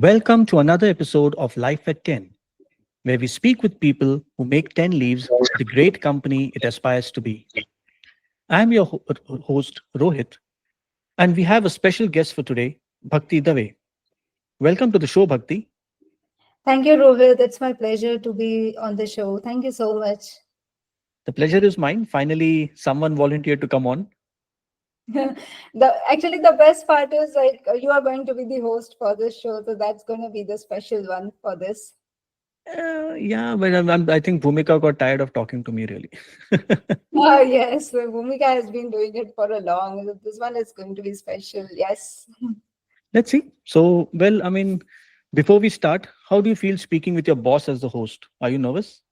Welcome to another episode of Life at 10, where we speak with people who make 10 Leaves the great company it aspires to be. I'm your host, Rohit, and we have a special guest for today, Bhakti Dave. Welcome to the show, Bhakti. Thank you, Rohit. It's my pleasure to be on the show. Thank you so much. The pleasure is mine. Finally, someone volunteered to come on. The best part is you are going to be the host for this show, so that's going to be the special one for this. Yeah, but I think Bhumika got tired of talking to me, really. Oh yes, Bhumika has been doing it for a long. This one is going to be special. Yes. Let's see. So, before we start, how do you feel speaking with your boss as the host? Are you nervous?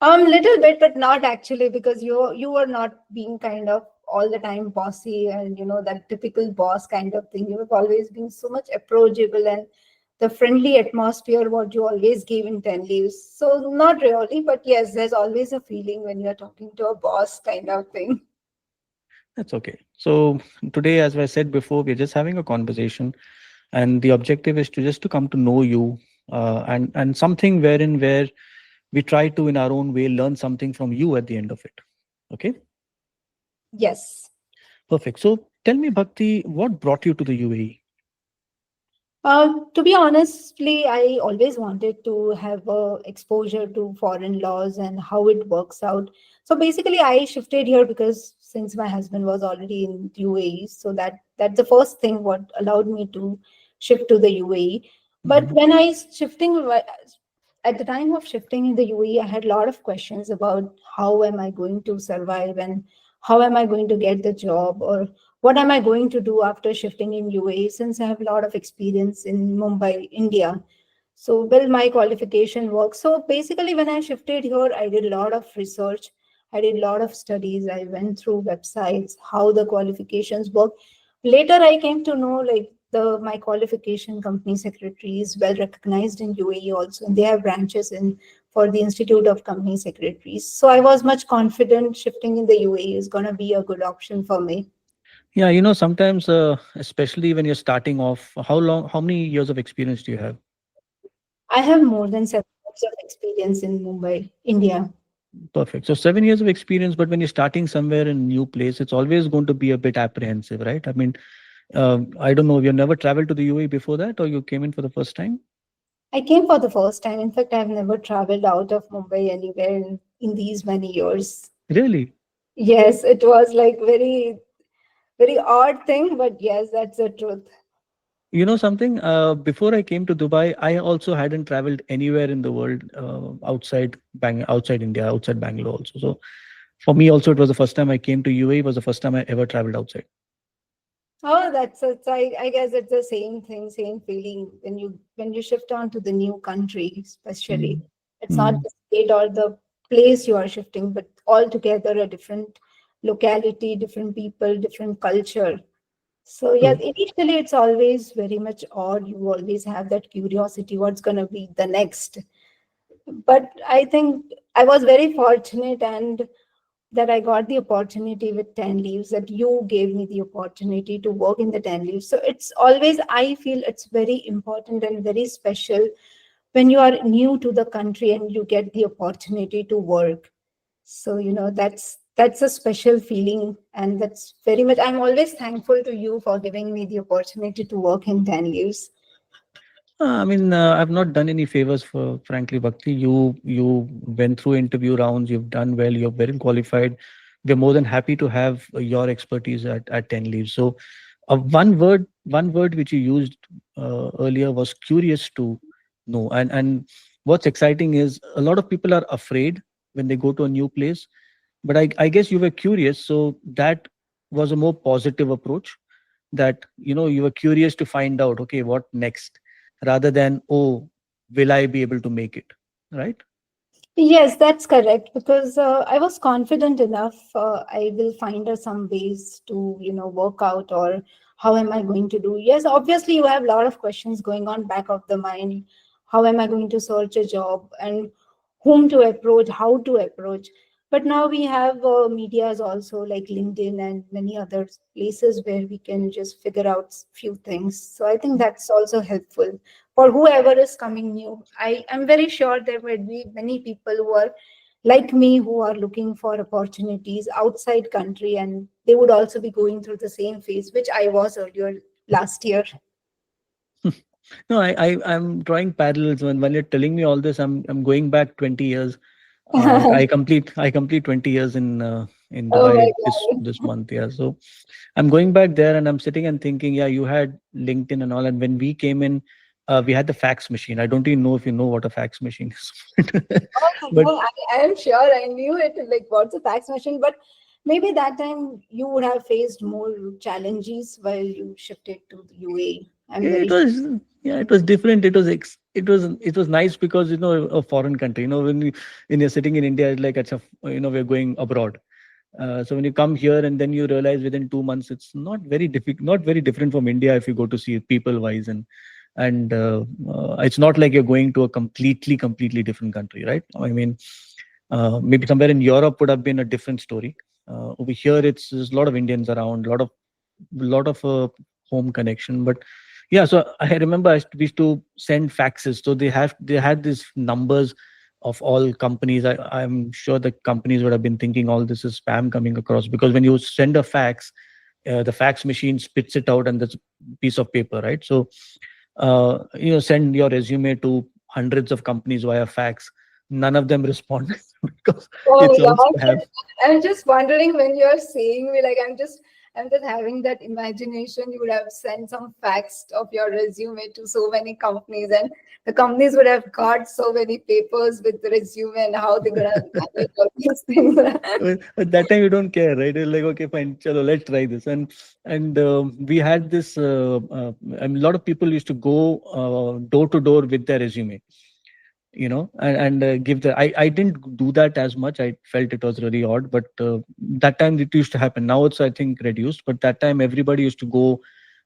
Little bit, but not actually, because you were not being kind of all the time bossy and that typical boss kind of thing. You have always been so much approachable and the friendly atmosphere what you always gave in 10 leaves. So not really, but yes, there's always a feeling when you're talking to a boss kind of thing. That's okay. So today, as I said before, we're just having a conversation, and the objective is to just to come to know you, and something where we try to, in our own way, learn something from you at the end of it. Okay, Yes. perfect. So tell me, Bhakti, what brought you to the UAE? To be honestly, I always wanted to have exposure to foreign laws and how it works out. So basically, I shifted here because since my husband was already in UAE, so that's the first thing what allowed me to shift to the UAE. But Mhm. when I shifting at the time of shifting in the UAE, I had a lot of questions about how am I going to survive and how am I going to get the job, or what am I going to do after shifting in UAE, since I have a lot of experience in Mumbai, India. So will my qualification work? So basically, when I shifted here, I did a lot of research. I did a lot of studies. I went through websites, how the qualifications work. Later, I came to know like the my qualification company secretary is well recognized in UAE also, and they have branches in for the Institute of Company Secretaries. So I was much confident shifting in the UAE is going to be a good option for me. Yeah, sometimes, especially when you're starting off, how many years of experience do you have? I have more than 7 years of experience in Mumbai, India. Perfect. So 7 years of experience, but when you're starting somewhere in a new place, it's always going to be a bit apprehensive, right? I don't know. You never traveled to the UAE before that, or you came in for the first time? I came for the first time. In fact, I've never traveled out of Mumbai anywhere in these many years. Really? Yes, it was like very, very odd thing, but yes, that's the truth. You know something? Before I came to Dubai, I also hadn't traveled anywhere in the world outside India, outside Bangalore also. So for me also, it was the first time I came to UAE. Was the first time I ever traveled outside. Oh, I guess it's the same thing, same feeling when you shift on to the new country, especially. Mm. It's not Mm. the state or the place you are shifting, but altogether a different locality, different people, different culture. So yes, True. initially it's always very much odd. You always have that curiosity, what's gonna be the next. But I think I was very fortunate and that I got the opportunity with 10 leaves, that you gave me the opportunity to work in the 10 leaves. So it's always, I feel it's very important and very special when you are new to the country and you get the opportunity to work. So, that's a special feeling. And that's very much, I'm always thankful to you for giving me the opportunity to work in 10 leaves. I've not done any favors for, frankly, Bhakti. You went through interview rounds. You've done well. You're very qualified. We're more than happy to have your expertise at 10 Leaves. So, one word which you used earlier was curious to know. And what's exciting is a lot of people are afraid when they go to a new place. But I guess you were curious, so that was a more positive approach. That you were curious to find out, okay, what next, rather than, oh, will I be able to make it, right? Yes, that's correct. Because I was confident enough. I will find some ways to, work out, or how am I going to do? Yes, obviously you have a lot of questions going on back of the mind. How am I going to search a job and whom to approach, how to approach? But now we have medias also like LinkedIn and many other places where we can just figure out few things. So I think that's also helpful for whoever is coming new. I am very sure there will be many people who are like me who are looking for opportunities outside country, and they would also be going through the same phase which I was earlier last year. No, I'm drawing parallels when you're telling me all this. I'm going back 20 years. I complete 20 years in Oh my Dubai god. this month. Yeah, so I'm going back there and I'm sitting and thinking, yeah, you had LinkedIn and all, and when we came in, we had the fax machine. I don't even know if you know what a fax machine is, Oh, but no, I am sure I knew it, like what's a fax machine, but maybe that time you would have faced more challenges while you shifted to the UAE. I'm yeah, very it was yeah, it was different. It was nice because a foreign country. When you're sitting in India, it's like we're going abroad. So when you come here and then you realize within 2 months, it's not very difficult, not very different from India if you go to see people wise, and it's not like you're going to a completely different country, right? I mean, maybe somewhere in Europe would have been a different story. Over here, there's a lot of Indians around, a lot of home connection, but yeah. So I remember we used to send faxes. So they had these numbers of all companies. I'm sure the companies would have been thinking all this is spam coming across, because when you send a fax, the fax machine spits it out and there's a piece of paper, right? So send your resume to hundreds of companies via fax. None of them respond because Oh it's all yeah, spam. I'm just wondering when you're saying me, like I'm just having that imagination. You would have sent some facts of your resume to so many companies, and the companies would have got so many papers with the resume and how they're gonna manage all these things. But that time you don't care, right? You're like, okay, fine, chalo, let's try this. And we had this. A lot of people used to go door to door with their resume, and give the. I didn't do that as much. I felt it was really odd, but that time it used to happen. Now it's, I think, reduced, but that time everybody used to go,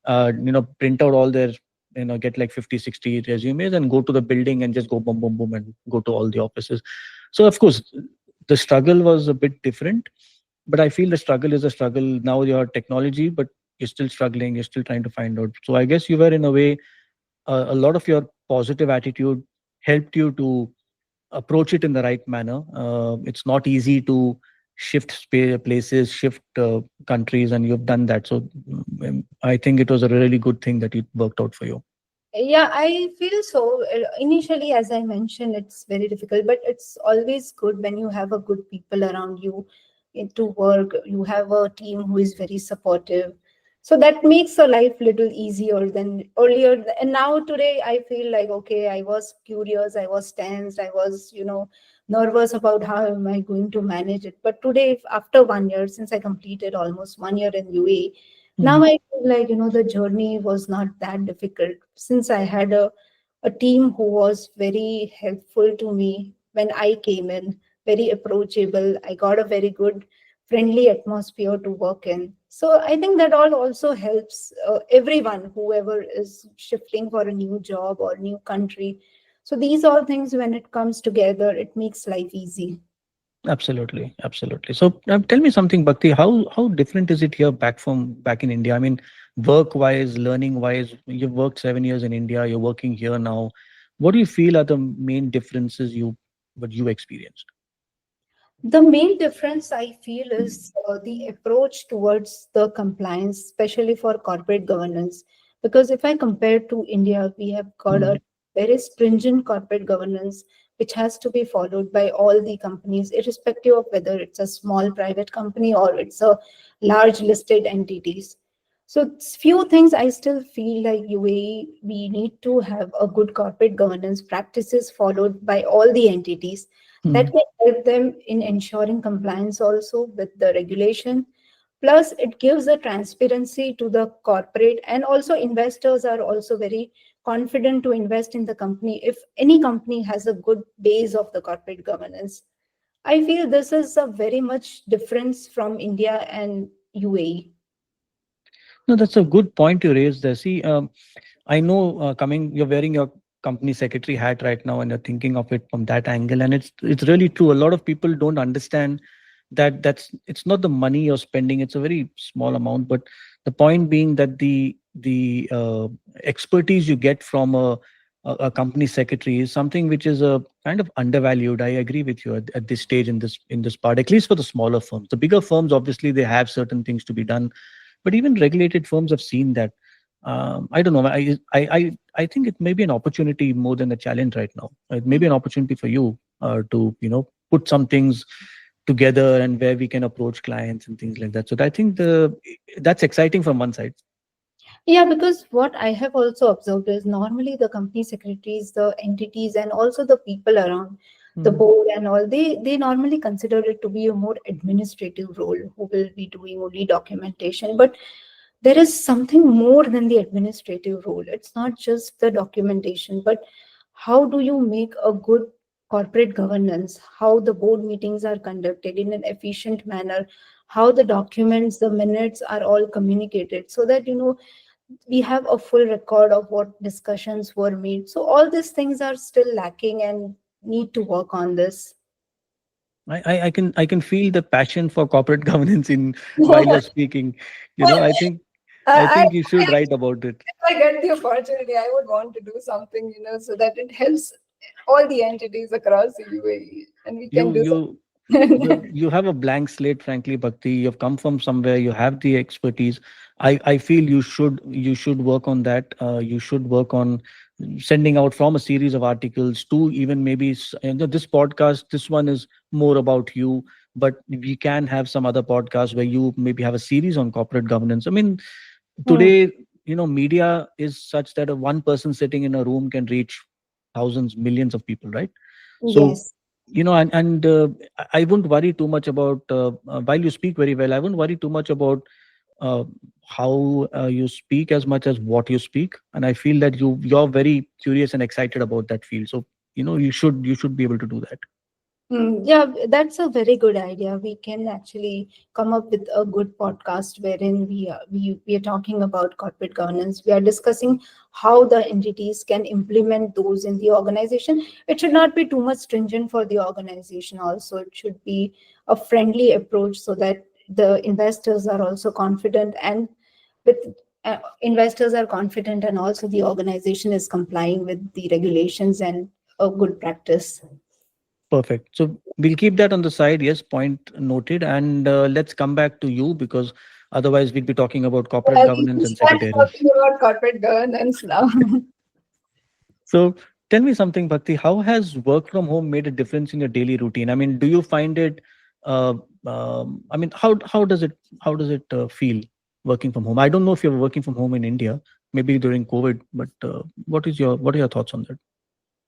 print out all their, get like 50, 60 resumes and go to the building and just go boom, boom, boom, and go to all the offices. So of course, the struggle was a bit different, but I feel the struggle is a struggle. Now you have technology, but you're still struggling. You're still trying to find out. So I guess you were, in a way, a lot of your positive attitude helped you to approach it in the right manner. It's not easy to shift places, shift countries, and you've done that. So I think it was a really good thing that it worked out for you. Yeah, I feel so. Initially, as I mentioned, it's very difficult, but it's always good when you have a good people around you to work. You have a team who is very supportive. So that makes your life little easier than earlier. And now today, I feel like, okay, I was curious, I was tensed, I was, nervous about how am I going to manage it. But today, after 1 year, since I completed almost 1 year in UAE, now Mhm. I feel like, the journey was not that difficult since I had a team who was very helpful to me when I came in, very approachable. I got a very good, friendly atmosphere to work in. So I think that all also helps everyone, whoever is shifting for a new job or new country. So these all things, when it comes together, it makes life easy. Absolutely, absolutely. So tell me something, Bhakti. How different is it here back in India? I mean, work wise, learning wise. You've worked 7 years in India. You're working here now. What do you feel are the main differences what you experienced? The main difference I feel is the approach towards the compliance, especially for corporate governance. Because if I compare to India, we have got a Mm, very stringent corporate governance which has to be followed by all the companies, irrespective of whether it's a small private company or it's a large listed entities. So few things I still feel like UAE, we need to have a good corporate governance practices followed by all the entities that mm. can help them in ensuring compliance also with the regulation. Plus it gives a transparency to the corporate, and also investors are also very confident to invest in the company if any company has a good base of the corporate governance. I feel this is a very much difference from India and UAE. No, that's a good point you raised there. See, I know, you're wearing your company secretary hat right now, and you're thinking of it from that angle, and it's really true. A lot of people don't understand that it's not the money you're spending; it's a very small amount. But the point being that the expertise you get from a company secretary is something which is a kind of undervalued. I agree with you at this stage in this part, at least for the smaller firms. The bigger firms, obviously, they have certain things to be done, but even regulated firms have seen that. I don't know. I think it may be an opportunity more than a challenge right now. It may be an opportunity for you to put some things together and where we can approach clients and things like that. So I think the that's exciting from one side. Yeah, because what I have also observed is normally the company secretaries, the entities, and also the people around the Mhm. board and all, they normally consider it to be a more administrative role who will be doing only documentation. But there is something more than the administrative role. It's not just the documentation, but how do you make a good corporate governance, how the board meetings are conducted in an efficient manner, how the documents, the minutes are all communicated so that we have a full record of what discussions were made. So all these things are still lacking and need to work on this. I can feel the passion for corporate governance in while you're speaking. I think I, you should write about it. if I get the opportunity, I would want to do something, so that it helps all the entities across the UAE and we can You do you something. you have a blank slate, frankly, Bhakti. You've come from somewhere, you have the expertise. I feel you should work on that. You should work on sending out from a series of articles to even maybe this podcast. This one is more about you, but we can have some other podcasts where you maybe have a series on corporate governance. I mean, Hmm. today, media is such that a one person sitting in a room can reach thousands, millions of people, right? So, Yes. I wouldn't worry too much about, while you speak very well, I wouldn't worry too much about uh, how you speak as much as what you speak. And I feel that you're very curious and excited about that field. So, you should be able to do that. Yeah, that's a very good idea. We can actually come up with a good podcast wherein we are talking about corporate governance. We are discussing how the entities can implement those in the organization. It should not be too much stringent for the organization. Also, it should be a friendly approach so that the investors are also confident and with investors are confident and also the organization is complying with the regulations and a good practice. Perfect. So we'll keep that on the side. Yes, point noted. And let's come back to you, because otherwise we'd be talking about corporate Well, we governance can and start secretarials. talking about corporate governance now. So tell me something, Bhakti. How has work from home made a difference in your daily routine? I mean, do you find it? Uh, I mean, how does it feel working from home? I don't know if you're working from home in India, maybe during COVID, but what are your thoughts on that?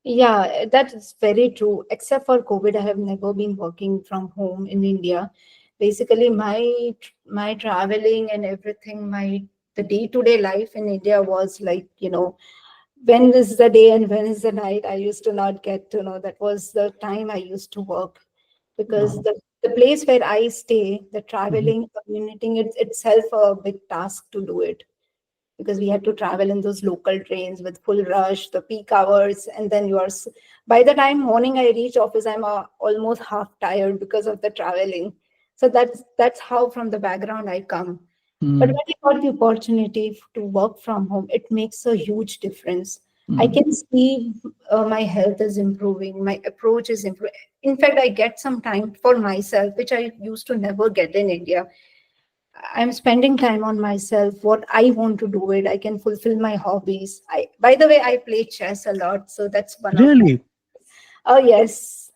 Yeah, that is very true. Except for COVID, I have never been working from home in India. Basically, my traveling and everything, my the day-to-day life in India was like, when is the day and when is the night. I used to not get to know. That was the time I used to work because Uh-huh. the place where I stay, the Mhm. traveling, commuting, it's itself a big task to do it because we had to travel in those local trains with full rush, the peak hours, and then by the time morning I reach office, I'm almost half tired because of the traveling. So that's how from the background I come. But Mm, when I got the opportunity to work from home, it makes a huge difference. I mm. can see my health is improving, my approach is improving. In fact, I get some time for myself, which I used to never get in India. I'm spending time on myself, what I want to do it. I can fulfill my hobbies. By the way, I play chess a lot, so that's one of my. Really? Oh yes.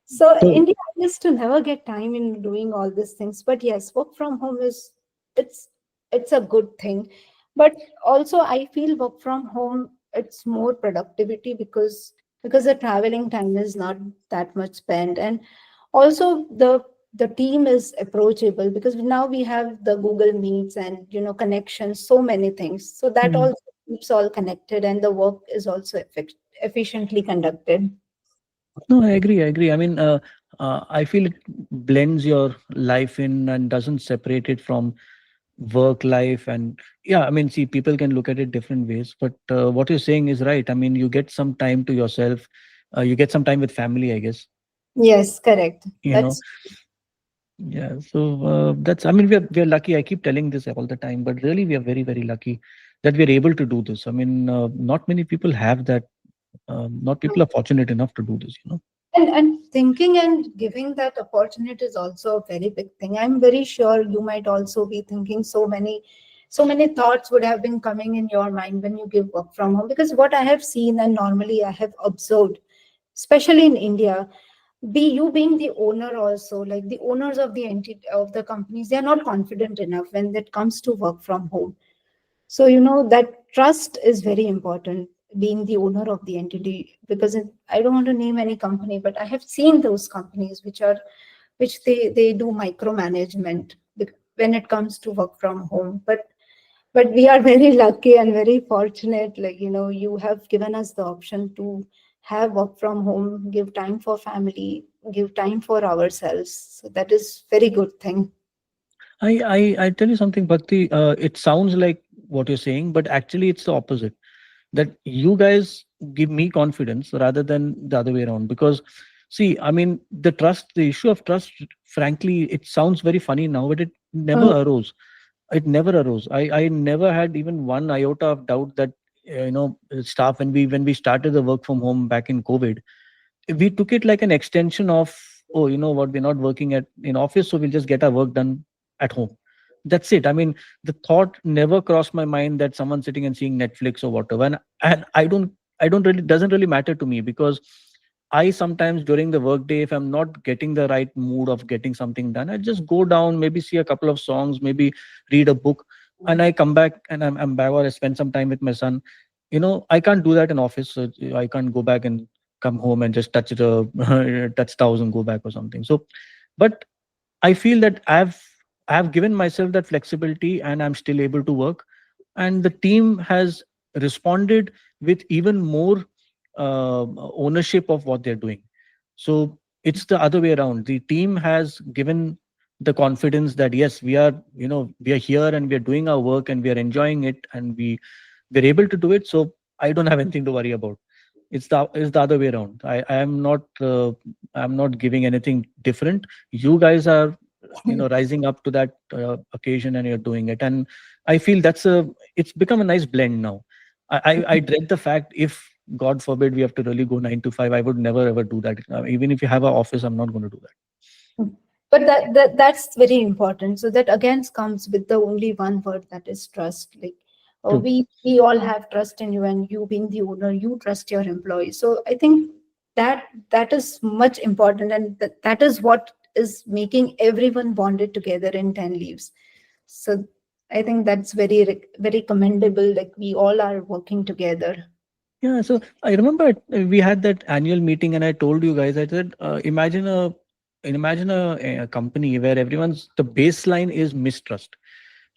So So India I used to never get time in doing all these things, but yes, work from home is it's it's a good thing. But also, I feel work from home it's more productivity because the traveling time is not that much spent, and also the team is approachable because now we have the Google Meets and connections, so many things. So that mm, also keeps all connected, and the work is also efficiently conducted. no, I agree. I agree. I mean, I feel it blends your life in and doesn't separate it from work life. And yeah, I mean, see, people can look at it different ways, but what you're saying is right. I mean, you get some time to yourself. You get some time with family, I guess. Yes, correct. You know, That's yeah. So that's. I mean, we are lucky. I keep telling this all the time, but really, we are very very lucky that we are able to do this. I mean, not many people have that. Not people are fortunate enough to do this, you know. And thinking and giving that opportunity is also a very big thing. I'm very sure you might also be thinking so many thoughts would have been coming in your mind when you give work from home. Because what I have seen and normally I have observed, especially in India, being the owner also, like the owners of the entity of the companies, they are not confident enough when it comes to work from home. So, that trust is very important, being the owner of the entity, because I don't want to name any company, but I have seen those companies which they do micromanagement when it comes to work from home. But we are very lucky and very fortunate. Like, you have given us the option to have work from home, give time for family, give time for ourselves. So that is very good thing. I tell you something, Bhakti. It sounds like what you're saying, but actually it's the opposite. That you guys give me confidence rather than the other way around. Because, see, I mean, the issue of trust, frankly, it sounds very funny now, but it never Mm, arose. It never arose. I never had even one iota of doubt that staff, when we started the work from home back in COVID, we took it like an extension of, oh, you know what, we're not working at in office, so we'll just get our work done at home. That's it. I mean, the thought never crossed my mind that someone's sitting and seeing Netflix or whatever. And I don't really, doesn't really matter to me, because I sometimes during the workday, if I'm not getting the right mood of getting something done, I just go down, maybe see a couple of songs, maybe read a book, and I come back and I'm back, or I spend some time with my son. I can't do that in office. So I can't go back and come home and just touch the touch towels and go back or something. So, but I feel that I've given myself that flexibility and I'm still able to work. And the team has responded with even more ownership of what they're doing. So it's the other way around. The team has given the confidence that yes, we are here and we are doing our work and we are enjoying it, and we're able to do it. So I don't have anything to worry about. It's the other way around. I'm not giving anything different. You guys are rising up to that occasion, and you're doing it. And I feel it's become a nice blend now. I dread the fact, if God forbid we have to really go 9 to 5, I would never ever do that. Even if you have an office, I'm not going to do that. mm. But that's very important. So that again comes with the only one word, that is trust. Like, True. we all have trust in you, and you being the owner, you trust your employees. So I think that is much important, and that is what is making everyone bonded together in 10 leaves. So I think that's very commendable. Like, we all are working together. Yeah, so I remember we had that annual meeting, and I told you guys, I said, imagine a company where the baseline is mistrust.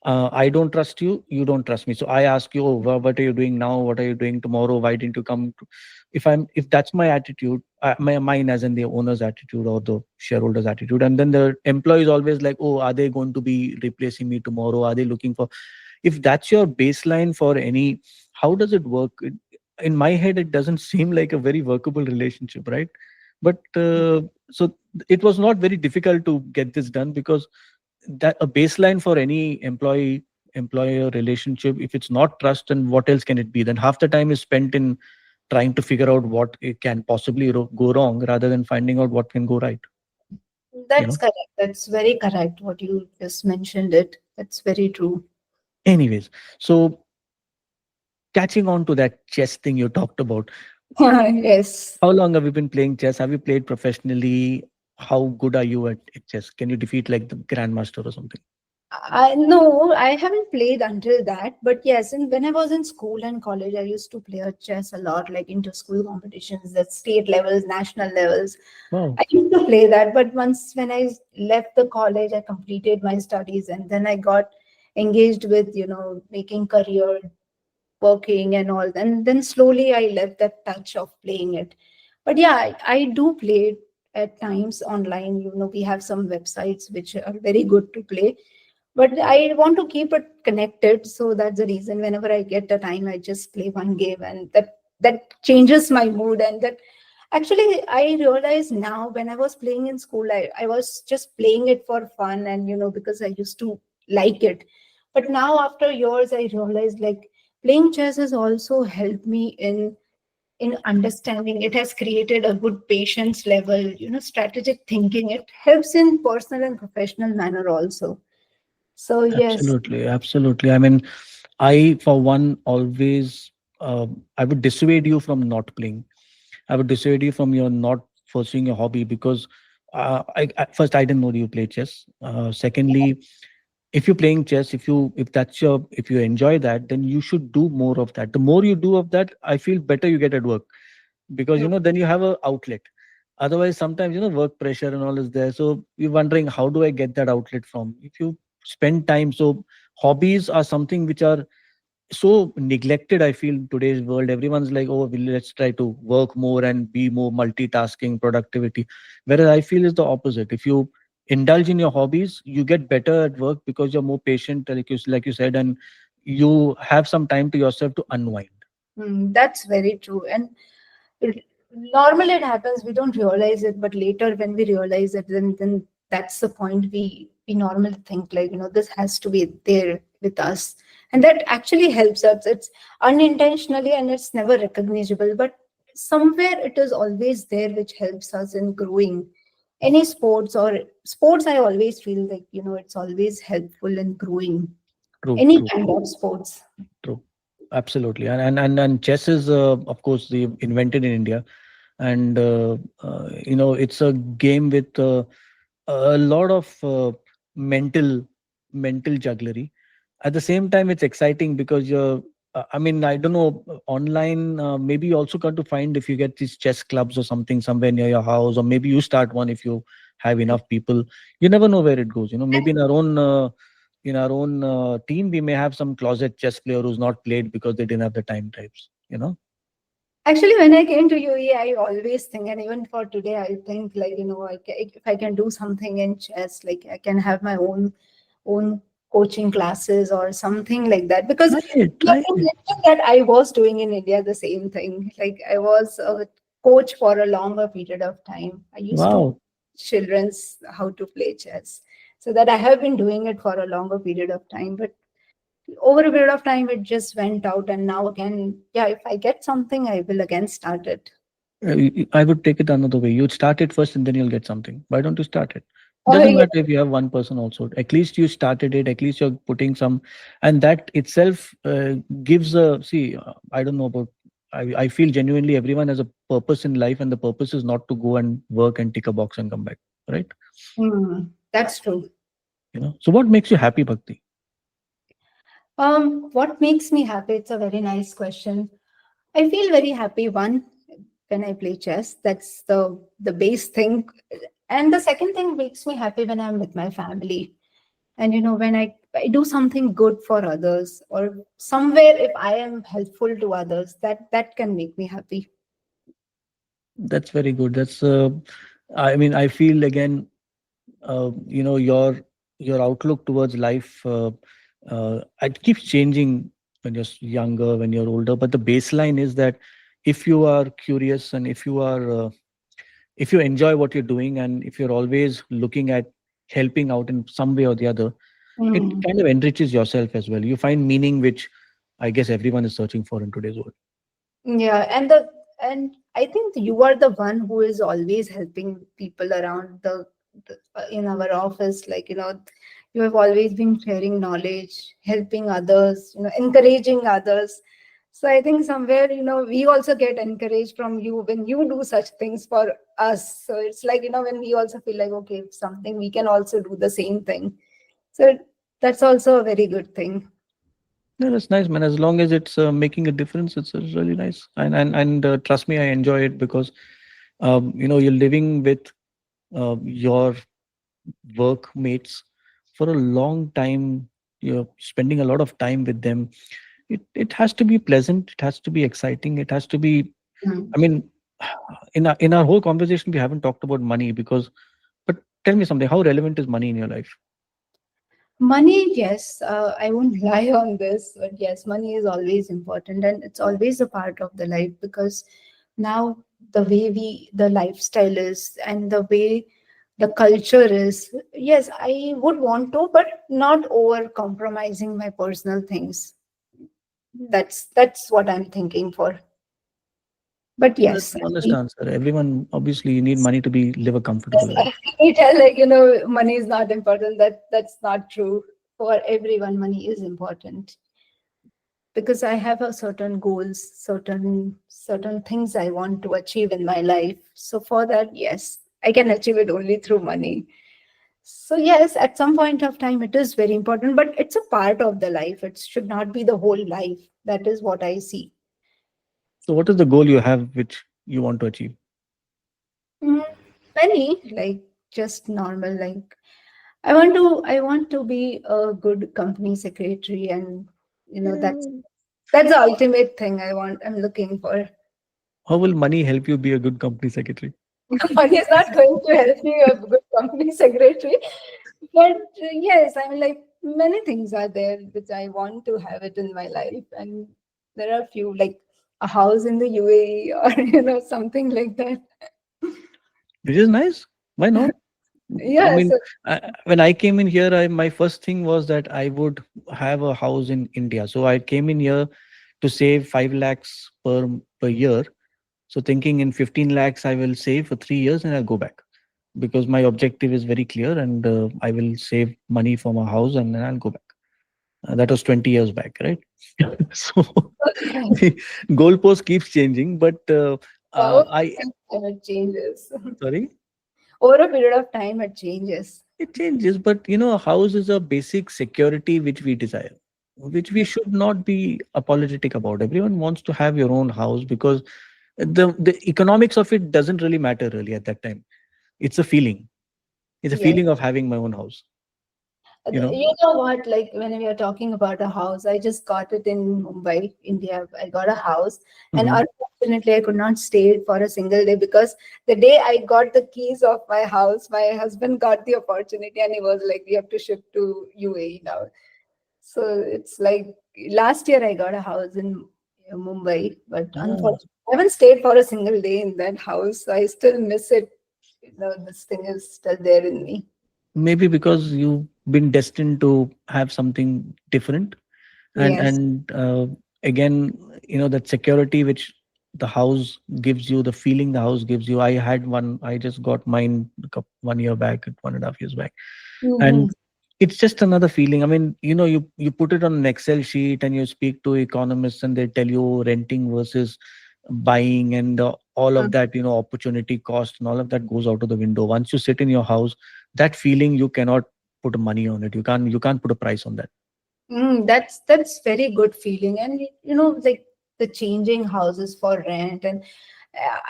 I don't trust you, you don't trust me. So I ask you, oh, what are you doing now? What are you doing tomorrow? Why didn't you come? If that's my attitude, mine as in the owner's attitude or the shareholder's attitude, and then the employee is always like, oh, are they going to be replacing me tomorrow? Are they looking for? If that's your baseline for any, how does it work? In my head, it doesn't seem like a very workable relationship, right? But so it was not very difficult to get this done, because that a baseline for any employer relationship, if it's not trust, then what else can it be? Then half the time is spent in trying to figure out what it can possibly go wrong, rather than finding out what can go right you That's know correct. That's very correct. What you just mentioned it. That's very true. Anyways, so catching on to that chess thing you talked about, Yes. how long have you been playing chess? Have you played professionally? How good are you at chess? Can you defeat like the grandmaster or something? I no, I haven't played until that, but yes, and when I was in school and college, I used to play chess a lot, like into school competitions, that state levels, national levels. Wow. I used to play that, but once when I left the college, I completed my studies, and then I got engaged with, making career, working and all. And then slowly I left that touch of playing it. But yeah, I do play it at times online. We have some websites which are very good to play, but I want to keep it connected. So that's the reason whenever I get the time, I just play one game, and that changes my mood. And that actually I realize now, when I was playing in school, I was just playing it for fun, and because I used to like it. But now after years, I realized, like, playing chess has also helped me in in understanding. It has created a good patience level, strategic thinking. It helps in personal and professional manner also. So yes. Absolutely, absolutely. I mean, I for one always I would dissuade you from not playing. I would dissuade you from your not pursuing your hobby because first I didn't know you play chess. Secondly, if you're playing chess, if you enjoy that, then you should do more of that. The more you do of that, I feel better you get at work, because then you have a outlet. Otherwise sometimes work pressure and all is there, so you're wondering, how do I get that outlet from? If you spend time, so hobbies are something which are so neglected, I feel, in today's world. Everyone's like, oh, let's try to work more and be more multitasking productivity, whereas I feel it's the opposite. If you indulge in your hobbies, you get better at work because you're more patient, like you said, and you have some time to yourself to unwind. That's very true. And it, normally it happens, we don't realize it, but later when we realize it, then that's the point we normally think, like, this has to be there with us. And that actually helps us. It's unintentionally and it's never recognizable, but somewhere it is always there, which helps us in growing. Any sports or sports, I always feel like, it's always helpful in growing. True, Any true. kind of sports. True. Absolutely. And chess is, of course, they invented in India. And, it's a game with a lot of mental jugglery. At the same time, it's exciting because I mean, I don't know, online, maybe you also got to find if you get these chess clubs or something somewhere near your house, or maybe you start one if you have enough people. You never know where it goes. Maybe in our own team, we may have some closet chess player who's not played because they didn't have the time types. Actually, when I came to UAE, I always think, and even for today, I think, like, if I can do something in chess, like I can have my own coaching classes or something like that. Because Try it, yeah, try in it. India, that I was doing in India the same thing. Like I was a coach for a longer period of time. I used to Wow. children's how to play chess, so that I have been doing it for a longer period of time. But over a period of time, it just went out, and now again, yeah, if I get something, I will again start it. I would take it another way. You'd start it first and then you'll get something. Why don't you start it? Oh Doesn't yeah. matter if you have one person also. At least you started it. At least you're putting some, and that itself gives a. See, I don't know about. I feel genuinely everyone has a purpose in life, and the purpose is not to go and work and tick a box and come back. Right? That's true. So what makes you happy, Bhakti? What makes me happy? It's a very nice question. I feel very happy, one, when I play chess. That's the base thing. And the second thing makes me happy when I'm with my family. And when I do something good for others, or somewhere if I am helpful to others, that can make me happy. That's very good. I mean, I feel again, your outlook towards life, it keeps changing when you're younger, when you're older, but the baseline is that if you are curious, and if you enjoy what you're doing, and if you're always looking at helping out in some way or the other, it Mm. kind of enriches yourself as well. You find meaning, which I guess everyone is searching for in today's world. Yeah, and I think you are the one who is always helping people around in our office. Like, you have always been sharing knowledge, helping others, encouraging others. So I think somewhere, we also get encouraged from you when you do such things for us. So it's like, when we also feel like, okay, something we can also do the same thing. So that's also a very good thing. Yeah, that's nice, man. As long as it's making a difference, it's really nice. And trust me, I enjoy it because you're living with your workmates for a long time. You're spending a lot of time with them. It has to be pleasant. It has to be exciting. It has to be. I Mm. mean, in our whole conversation, we haven't talked about money because. But tell me something. How relevant is money in your life? Money, yes, I won't lie on this, but yes, money is always important, and it's always a part of the life, because now the way the lifestyle is and the way the culture is, yes, I would want to, but not over compromising my personal things. That's what I'm thinking for. But That's yes, an honest answer. Everyone, obviously, you need money to be live a comfortable life. I tell like, you know, money is not important. That's not true. For everyone, money is important because I have a certain goals, certain things I want to achieve in my life. So for that, yes, I can achieve it only through money. So yes, at some point of time, it is very important, but it's a part of the life. It should not be the whole life. That is what I see. So, what is the goal you have which you want to achieve? Mm, Many, like just normal, like I want to be a good company secretary, and you know Yeah. that's the ultimate thing I'm looking for. How will money help you be a good company secretary? Money is not going to help me a good company secretary, but yes, I mean, like many things are there which I want to have it in my life, and there are few like a house in the UAE or something like that. Which is nice. Why not? I Yeah, mean, so when I came in here, my first thing was that I would have a house in India. So I came in here to save 5 lakhs per year. So thinking in 15 lakhs, I will save for 3 years and I'll go back because my objective is very clear and I will save money for my house and then I'll go back. That was 20 years back, right? So the goalpost keeps changing, but over I time it changes. sorry. Over a period of time, it changes. It changes, but a house is a basic security which we desire, which we should not be apologetic about. Everyone wants to have your own house because the economics of it doesn't really matter really at that time. It's a feeling. It's a Yes. feeling of having my own house. You know. You know what? Like when we are talking about a house, I just got it in Mumbai, India. I got a house, and Mhm. unfortunately, I could not stay for a single day because the day I got the keys of my house, my husband got the opportunity, and he was like, "We have to shift to UAE now." So it's like last year I got a house in Mumbai, but Ah, unfortunately, I haven't stayed for a single day in that house. So I still miss it. This thing is still there in me. maybe because you've been destined to have something different, and Yes. again, that security which the house gives you, the feeling the house gives you. I had one. I just got mine 1 year back, 1.5 years back, Mhm. and it's just another feeling. I mean, you put it on an Excel sheet and you speak to economists and they tell you renting versus buying and all of that, opportunity cost and all of that goes out of the window once you sit in your house. That feeling, you cannot put money on it. You can't put a price on that. That's very good feeling, and like the changing houses for rent, and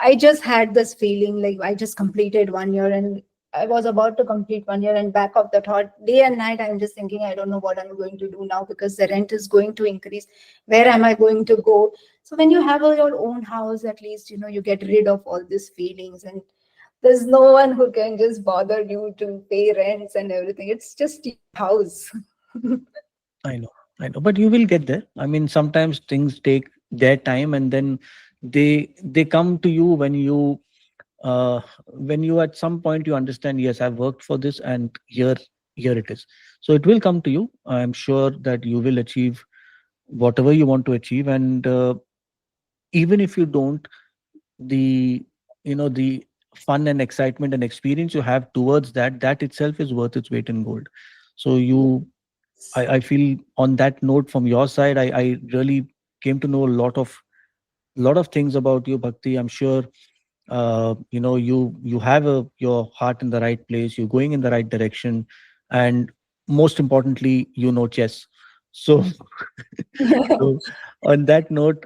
I just had this feeling like I just completed 1 year, and I was about to complete 1 year, and back of the thought, day and night, I'm just thinking I don't know what I'm going to do now because the rent is going to increase. Where am I going to go? So when you have your own house, at least you get rid of all these feelings, and there's no one who can just bother you to pay rents and everything. It's just your house. I know, I know, but you will get there. I mean, sometimes things take their time, and then they come to you when you at some point you understand. Yes, I've worked for this, and here it is. So it will come to you. I'm sure that you will achieve whatever you want to achieve, and even if you don't, the fun and excitement and experience you have towards that itself is worth its weight in gold. So I feel on that note from your side, I really came to know a lot of things about you, Bhakti. I'm sure you have your heart in the right place. You're going in the right direction, and most importantly, chess. So, so on that note,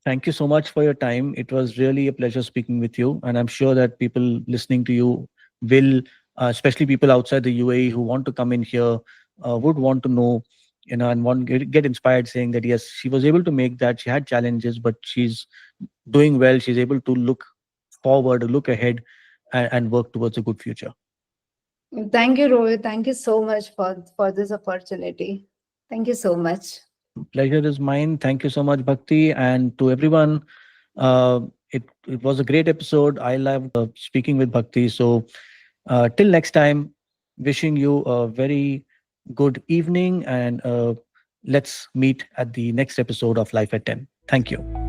thank you so much for your time. It was really a pleasure speaking with you, and I'm sure that people listening to you will, especially people outside the UAE who want to come in here, would want to know, and want get inspired, saying that yes, she was able to make that. She had challenges, but she's doing well. She's able to look forward, look ahead, and work towards a good future. Thank you, Rohit. Thank you so much for this opportunity. Thank you so much. Pleasure is mine. Thank you so much, Bhakti, and to everyone. Uh, it was a great episode. I loved speaking with Bhakti. So till next time, wishing you a very good evening, and let's meet at the next episode of Life at 10. Thank you.